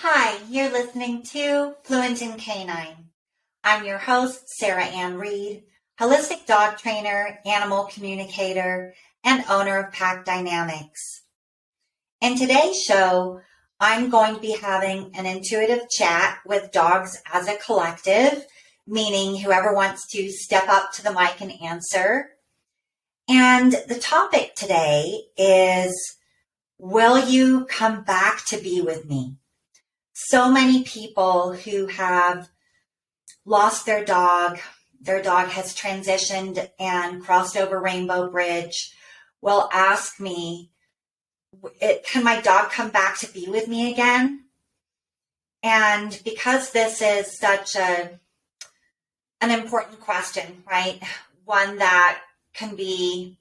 Hi, you're listening to Fluent in Canine. I'm your host, Sarah Ann Reed, holistic dog trainer, animal communicator, and owner of Pack Dynamics. In today's show, I'm going to be having an intuitive chat with dogs as a collective, meaning whoever wants to step up to the mic and answer. And the topic today is, will you come back to be with me? So many people who have lost their dog has transitioned and crossed over Rainbow Bridge, will ask me, can my dog come back to be with me again? And because this is such an important question, right? One that can be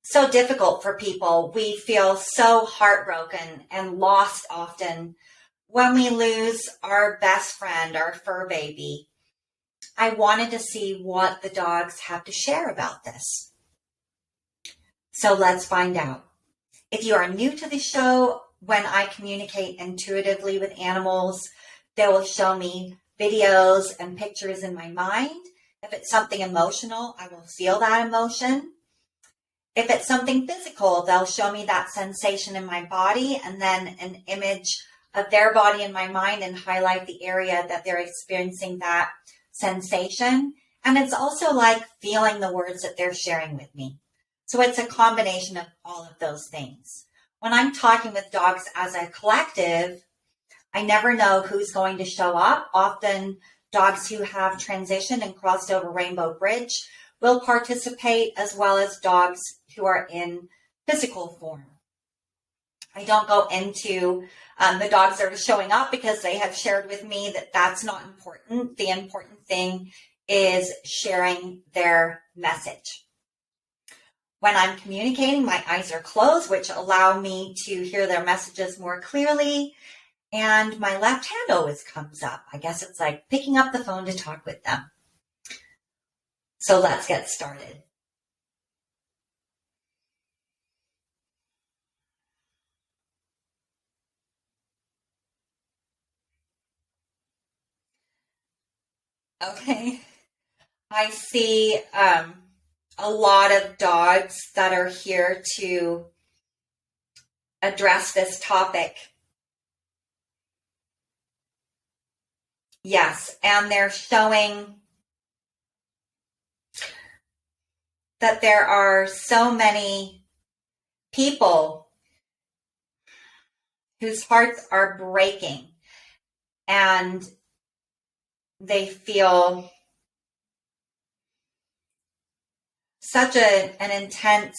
so difficult for people. We feel so heartbroken and lost often when we lose our best friend, our fur baby. I wanted to see what the dogs have to share about this. So let's find out. If you are new to the show, when I communicate intuitively with animals, they will show me videos and pictures in my mind. If it's something emotional, I will feel that emotion. If it's something physical, they'll show me that sensation in my body and then an image of their body in my mind and highlight the area that they're experiencing that sensation. And it's also like feeling the words that they're sharing with me. So it's a combination of all of those things. When I'm talking with dogs as a collective, I never know who's going to show up. Often dogs who have transitioned and crossed over Rainbow Bridge will participate, as well as dogs who are in physical form. I don't go into the dogs that are showing up because they have shared with me that that's not important. The important thing is sharing their message. When I'm communicating, my eyes are closed, which allow me to hear their messages more clearly. And my left hand always comes up. I guess it's like picking up the phone to talk with them. So let's get started. Okay, I see a lot of dogs that are here to address this topic. Yes, and they're showing that there are so many people whose hearts are breaking and they feel such an intense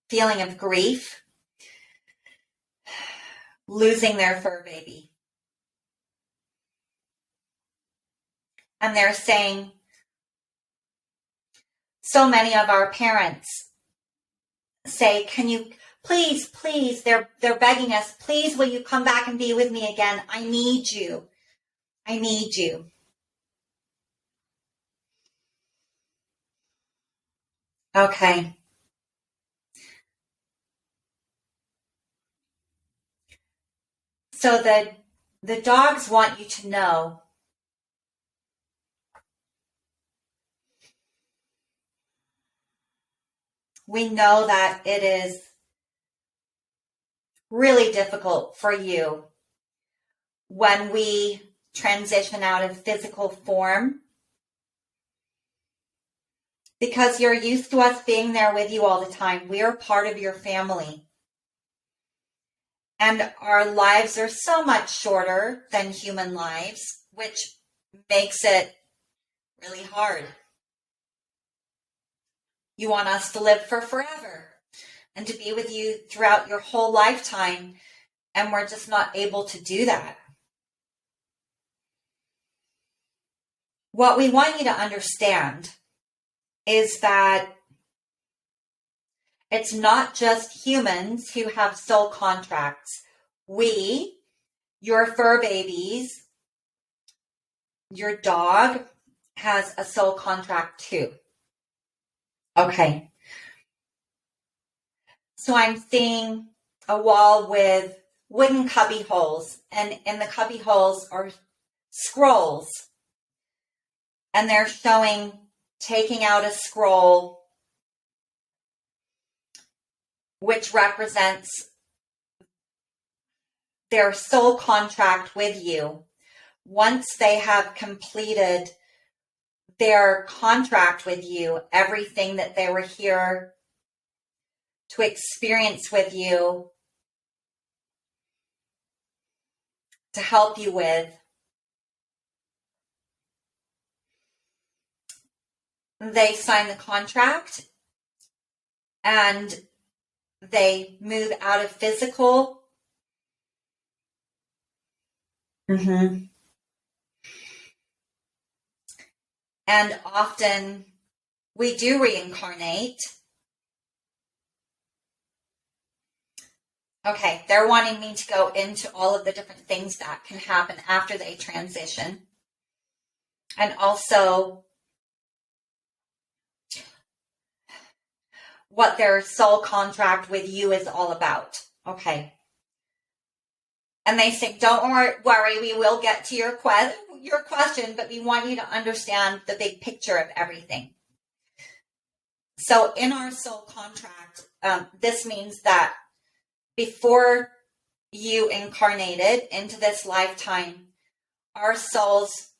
feeling of grief losing their fur baby. And they're saying, so many of our parents say, can you please, they're begging us, please, will you come back and be with me again? I need you. I need you. Okay. So the dogs want you to know we know that it is really difficult for you when we transition out of physical form because you're used to us being there with you all the time. We are part of your family. And our lives are so much shorter than human lives, which makes it really hard. You want us to live for forever and to be with you throughout your whole lifetime, and we're just not able to do that. What we want you to understand is that it's not just humans who have soul contracts. We, your fur babies, your dog has a soul contract too. Okay. So I'm seeing a wall with wooden cubby holes, and in the cubby holes are scrolls, and they're showing taking out a scroll which represents their soul contract with you. Once they have completed their contract with you, everything that they were here to experience with you, to help you with, they sign the contract and they move out of physical. And often we do reincarnate. Okay, they're wanting me to go into all of the different things that can happen after they transition. And also what their soul contract with you is all about. Okay. And they say, don't worry, we will get to your question, but we want you to understand the big picture of everything. So in our soul contract, this means that before you incarnated into this lifetime, our souls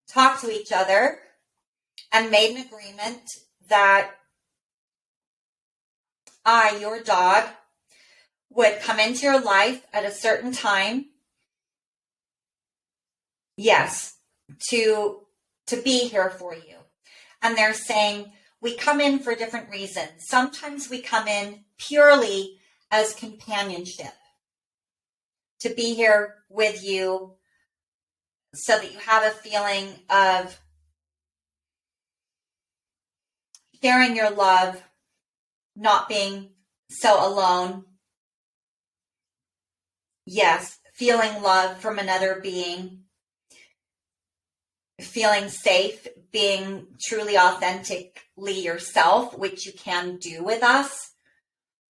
talked to each other and made an agreement that I, your dog, would come into your life at a certain time. Yes, to be here for you. And they're saying we come in for different reasons. Sometimes we come in purely as companionship, to be here with you so that you have a feeling of sharing your love, not being so alone. Yes, feeling love from another being, feeling safe, being truly authentically yourself, which you can do with us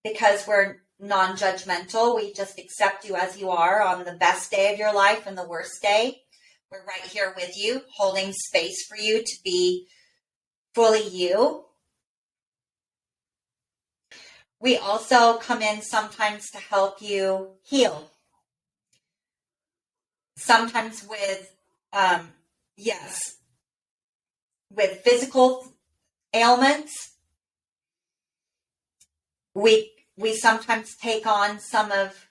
because we're non-judgmental. We just accept you as you are on the best day of your life and the worst day. We're right here with you, holding space for you to be fully you. We also come in sometimes to help you heal. Sometimes with, with physical ailments. We sometimes take on some of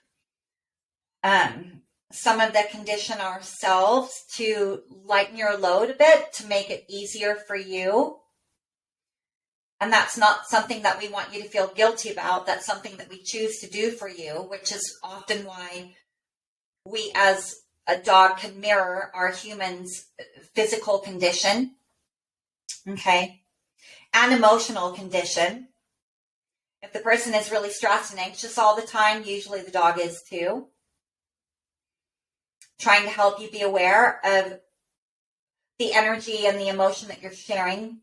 the condition ourselves to lighten your load a bit, to make it easier for you. And that's not something that we want you to feel guilty about. That's something that we choose to do for you, which is often why we as a dog can mirror our human's physical condition, okay, and emotional condition. If the person is really stressed and anxious all the time, usually the dog is too. Trying to help you be aware of the energy and the emotion that you're sharing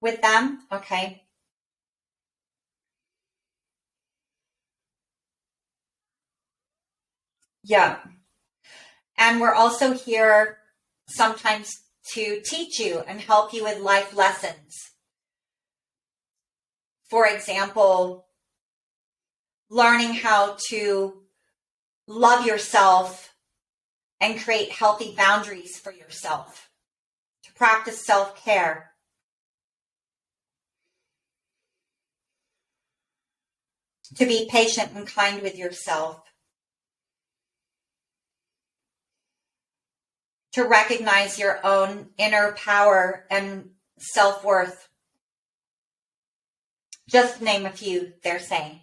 with them, okay? Yeah. And we're also here sometimes to teach you and help you with life lessons. For example, learning how to love yourself and create healthy boundaries for yourself, to practice self-care. To be patient and kind with yourself. To recognize your own inner power and self-worth. Just to name a few, they're saying.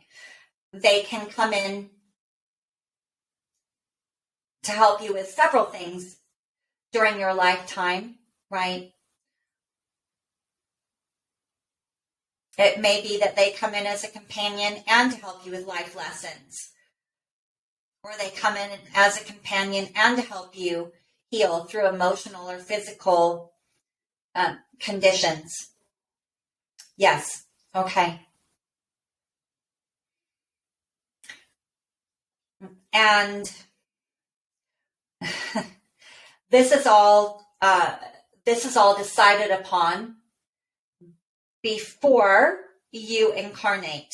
They can come in to help you with several things during your lifetime, right? It may be that they come in as a companion and to help you with life lessons. Or they come in as a companion and to help you heal through emotional or physical conditions. Yes. Okay. And this is all decided upon before you incarnate.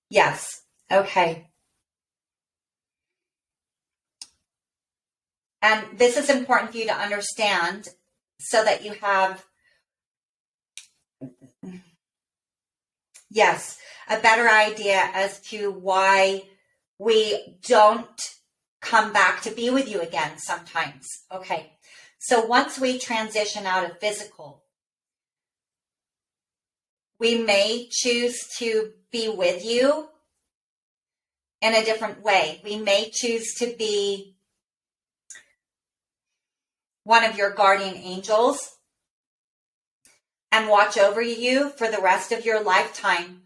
Yes. Okay. And this is important for you to understand so that you have, yes, a better idea as to why we don't come back to be with you again sometimes. Okay. So once we transition out of physical, we may choose to be with you in a different way. We may choose to be one of your guardian angels and watch over you for the rest of your lifetime.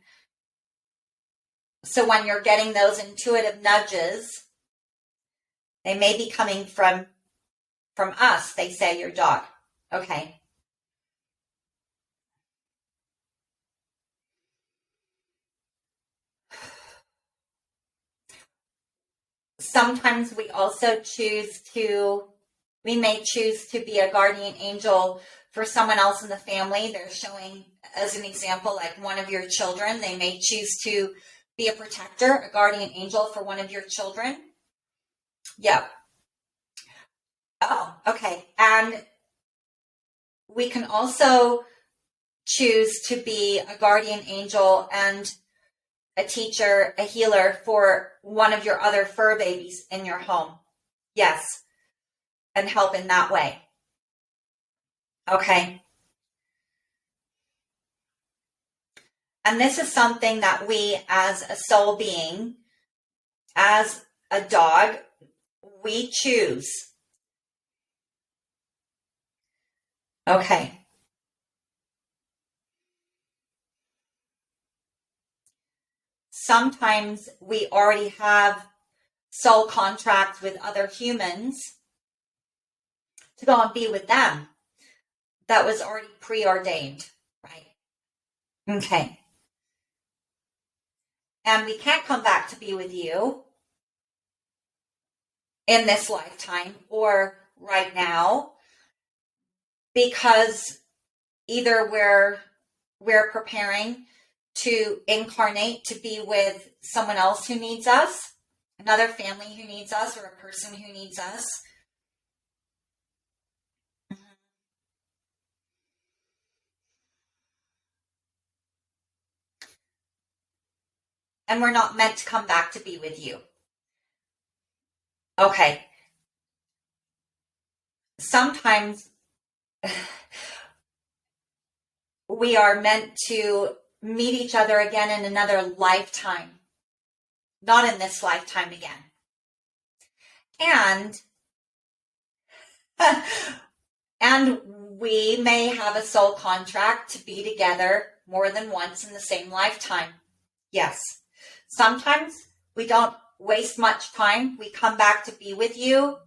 So when you're getting those intuitive nudges, they may be coming from us, they say, your dog. Okay. Sometimes we also we may choose to be a guardian angel for someone else in the family. They're showing, as an example, like one of your children. They may choose to be a protector, a guardian angel for one of your children. Yep. Oh, okay. And we can also choose to be a guardian angel and a teacher, a healer for one of your other fur babies in your home. Yes. And help in that way. Okay. And this is something that we, as a soul being, as a dog, we choose. Okay. Sometimes we already have soul contracts with other humans to go and be with them. That was already preordained, right? Okay. And we can't come back to be with you in this lifetime or right now because either we're preparing to incarnate to be with someone else who needs us, another family who needs us, or a person who needs us. And we're not meant to come back to be with you. Okay. Sometimes we are meant to meet each other again in another lifetime, not in this lifetime again. And we may have a soul contract to be together more than once in the same lifetime. Yes. Sometimes we don't waste much time. We come back to be with you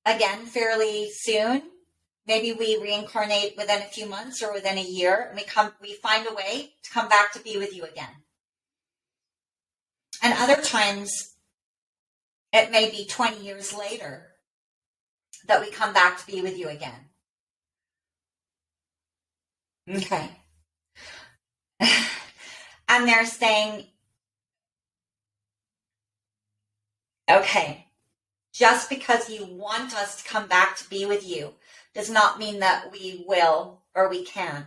again fairly soon. Maybe we reincarnate within a few months or within a year, and we find a way to come back to be with you again. And other times, it may be 20 years later that we come back to be with you again. Okay. And they're saying, okay, just because you want us to come back to be with you does not mean that we will or we can.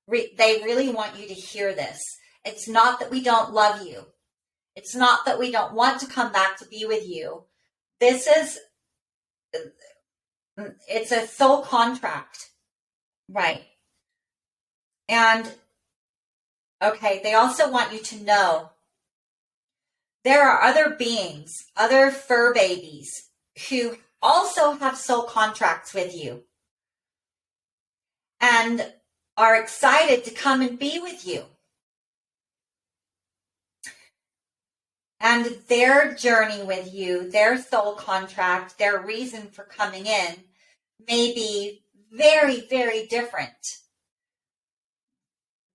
They really want you to hear this. It's not that we don't love you. It's not that we don't want to come back to be with you. It's a soul contract. Right. And, okay, they also want you to know there are other beings, other fur babies who also have soul contracts with you and are excited to come and be with you. And their journey with you, their soul contract, their reason for coming in may be very, very different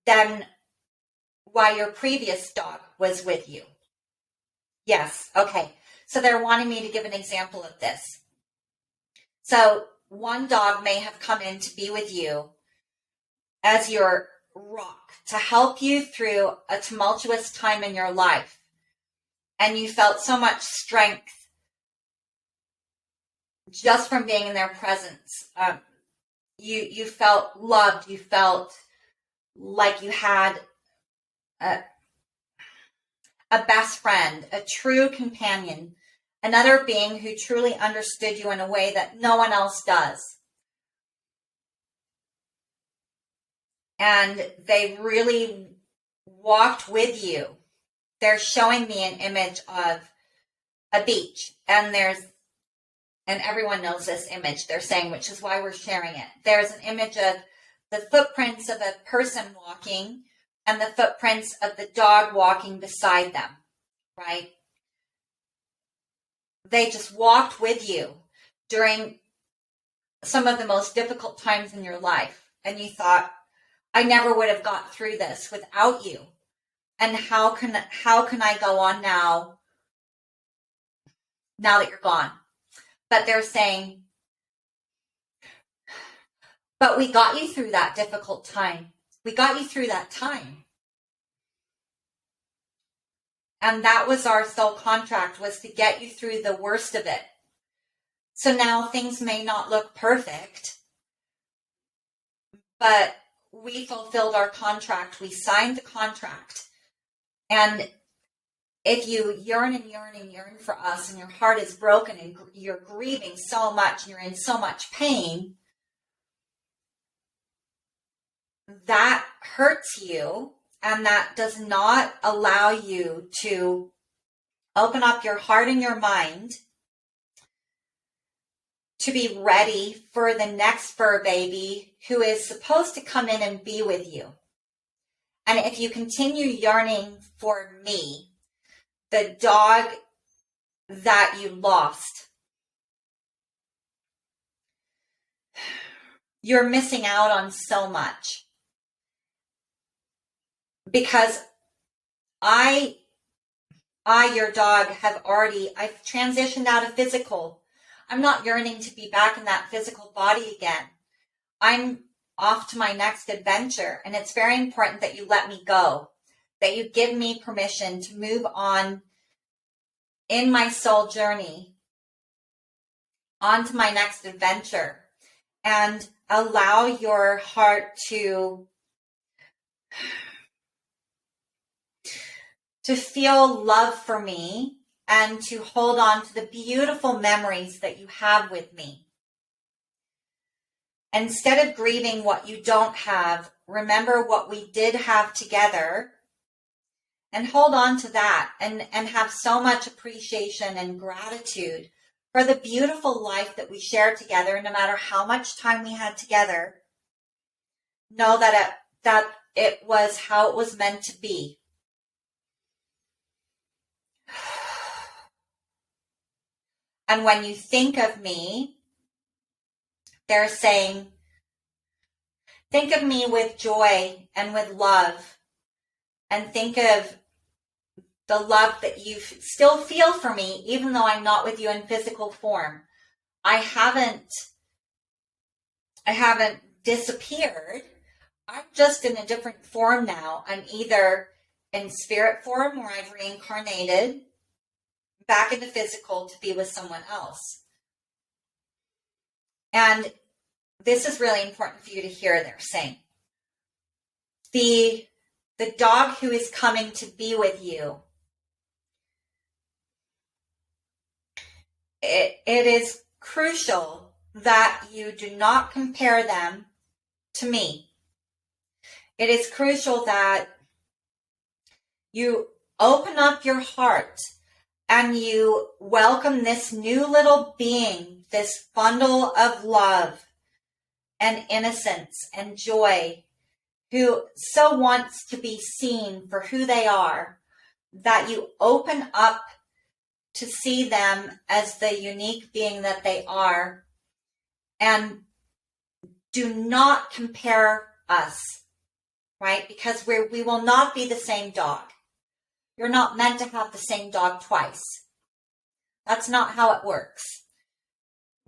than why your previous dog was with you. Yes. Okay. So they're wanting me to give an example of this. So one dog may have come in to be with you as your rock to help you through a tumultuous time in your life. And you felt so much strength just from being in their presence. You felt loved. You felt like you had a best friend, a true companion, another being who truly understood you in a way that no one else does. And they really walked with you. They're showing me an image of a beach, and everyone knows this image they're saying, which is why we're sharing it. There's an image of the footprints of a person walking and the footprints of the dog walking beside them, right? They just walked with you during some of the most difficult times in your life. And you thought, I never would have got through this without you. And how can I go on now that you're gone? But they're saying, but we got you through that difficult time. We got you through that time. And that was our soul contract, was to get you through the worst of it. So now things may not look perfect, but we fulfilled our contract. We signed the contract. And if you yearn and yearn and yearn for us, and your heart is broken and you're grieving so much and you're in so much pain, that hurts you, and that does not allow you to open up your heart and your mind to be ready for the next fur baby who is supposed to come in and be with you. And if you continue yearning for me, the dog that you lost, you're missing out on so much. Because I, your dog, I've transitioned out of physical. I'm not yearning to be back in that physical body again. I'm off to my next adventure. And it's very important that you let me go, that you give me permission to move on in my soul journey onto my next adventure, and allow your heart to feel love for me and to hold on to the beautiful memories that you have with me. Instead of grieving what you don't have, remember what we did have together and hold on to that, and have so much appreciation and gratitude for the beautiful life that we shared together. No matter how much time we had together, know that it was how it was meant to be. And when you think of me, they're saying, think of me with joy and with love, and think of the love that you still feel for me, even though I'm not with you in physical form. I haven't disappeared. I'm just in a different form now. I'm either in spirit form, or I've reincarnated back into physical to be with someone else. And this is really important for you to hear. They're saying the dog who is coming to be with you, it is crucial that you do not compare them to me. It is crucial that you open up your heart and you welcome this new little being, this bundle of love and innocence and joy, who so wants to be seen for who they are, that you open up to see them as the unique being that they are, and do not compare us, right? Because we will not be the same dog. You're not meant to have the same dog twice. That's not how it works.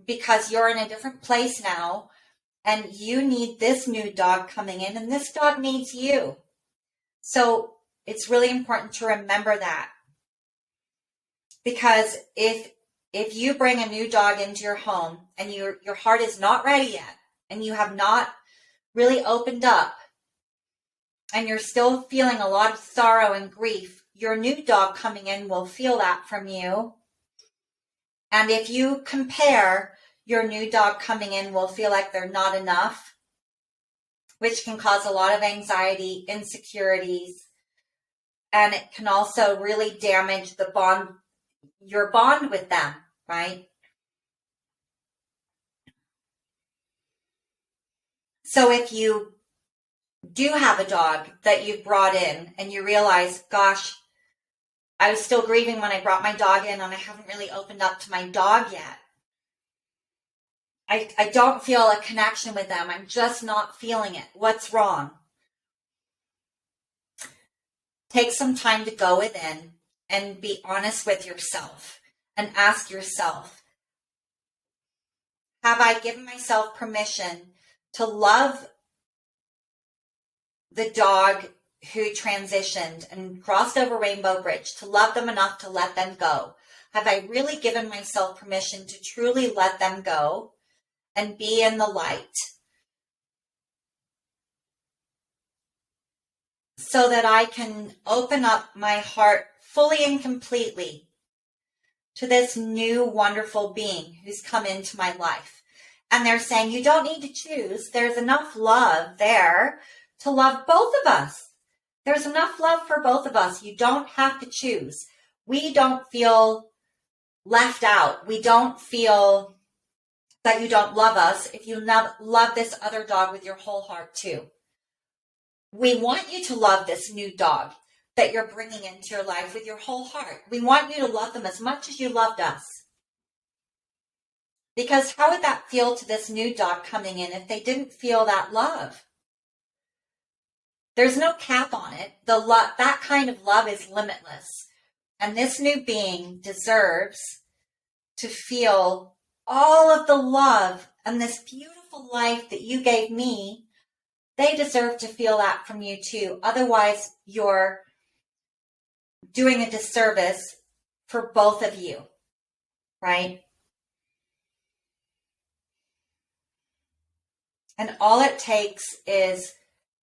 Because you're in a different place now, and you need this new dog coming in, and this dog needs you. So it's really important to remember that. Because if you bring a new dog into your home and your heart is not ready yet, and you have not really opened up, and you're still feeling a lot of sorrow and grief, your new dog coming in will feel that from you. And if you compare, your new dog coming in will feel like they're not enough, which can cause a lot of anxiety, insecurities, and it can also really damage the bond, your bond with them, right? So if you do have a dog that you've brought in and you realize, gosh, I was still grieving when I brought my dog in and I haven't really opened up to my dog yet. I don't feel a connection with them. I'm just not feeling it. What's wrong? Take some time to go within and be honest with yourself and ask yourself, have I given myself permission to love the dog who transitioned and crossed over Rainbow Bridge, to love them enough to let them go? Have I really given myself permission to truly let them go and be in the light so that I can open up my heart fully and completely to this new wonderful being who's come into my life? And they're saying, you don't need to choose. There's enough love there to love both of us. There's enough love for both of us. You don't have to choose. We don't feel left out. We don't feel that you don't love us if you love this other dog with your whole heart too. We want you to love this new dog that you're bringing into your life with your whole heart. We want you to love them as much as you loved us. Because how would that feel to this new dog coming in if they didn't feel that love? There's no cap on it. That kind of love is limitless. And this new being deserves to feel all of the love and this beautiful life that you gave me. They deserve to feel that from you too. Otherwise, you're doing a disservice for both of you, right? And all it takes is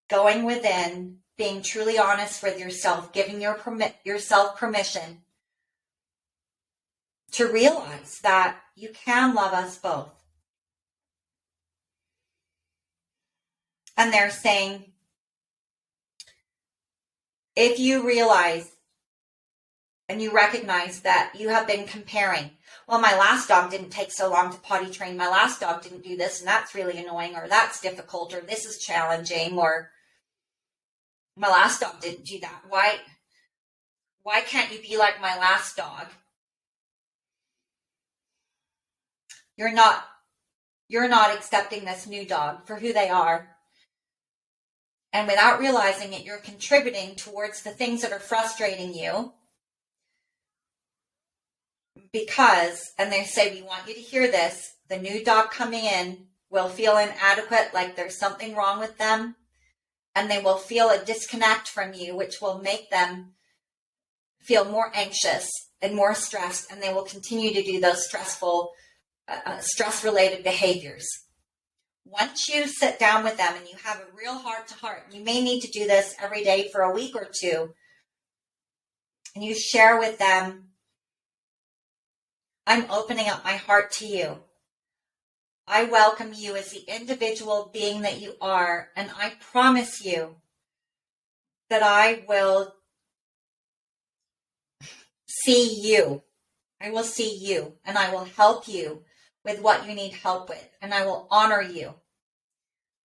going within, being truly honest with yourself, giving yourself permission to realize that you can love us both. And they're saying, if you realize and you recognize that you have been comparing, well, my last dog didn't take so long to potty train, my last dog didn't do this, and that's really annoying, or that's difficult, or this is challenging, or my last dog didn't do that. Why can't you be like my last dog? You're not accepting this new dog for who they are. And without realizing it, you're contributing towards the things that are frustrating you. Because, and they say, we want you to hear this, the new dog coming in will feel inadequate, like there's something wrong with them. And they will feel a disconnect from you, which will make them feel more anxious and more stressed. And they will continue to do those stress-related behaviors. Once you sit down with them and you have a real heart-to-heart, you may need to do this every day for a week or two, and you share with them, I'm opening up my heart to you. I welcome you as the individual being that you are, and I promise you that I will see you. I will see you, and I will help you with what you need help with, and I will honor you.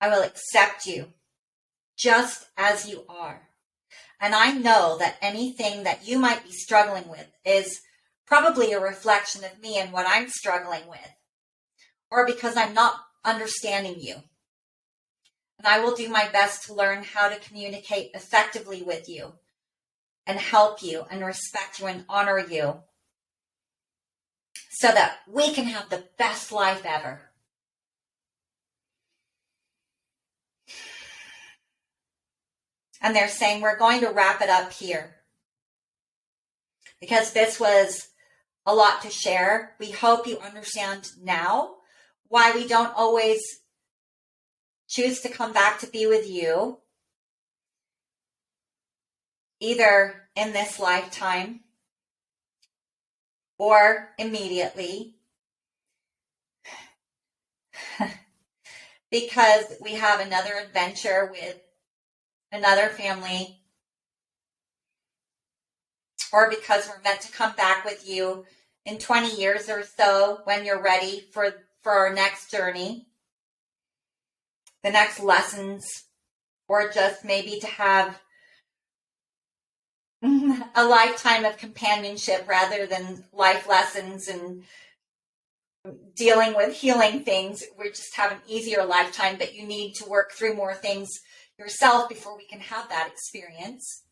I will accept you just as you are. And I know that anything that you might be struggling with is probably a reflection of me and what I'm struggling with, or because I'm not understanding you. And I will do my best to learn how to communicate effectively with you and help you and respect you and honor you so that we can have the best life ever. And they're saying we're going to wrap it up here because this was a lot to share. We hope you understand now why we don't always choose to come back to be with you, either in this lifetime or immediately, because we have another adventure with another family, or because we're meant to come back with you in 20 years or so when you're ready for our next journey, the next lessons, or just maybe to have a lifetime of companionship rather than life lessons and dealing with healing things. We just have an easier lifetime, but you need to work through more things yourself before we can have that experience.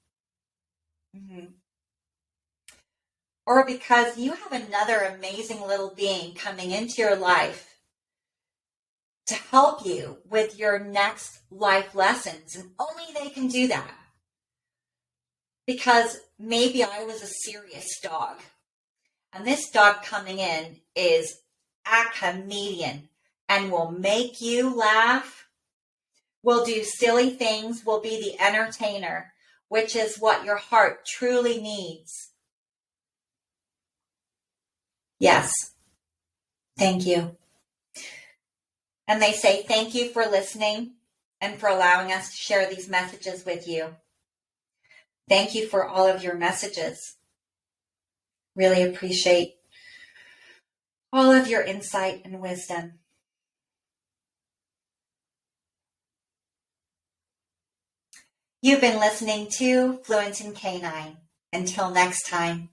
Or because you have another amazing little being coming into your life to help you with your next life lessons, and only they can do that. Because maybe I was a serious dog, and this dog coming in is a comedian and will make you laugh, will do silly things, will be the entertainer, which is what your heart truly needs. Yes. Thank you. And they say thank you for listening and for allowing us to share these messages with you. Thank you for all of your messages. Really appreciate all of your insight and wisdom. You've been listening to Fluent in Canine. Until next time.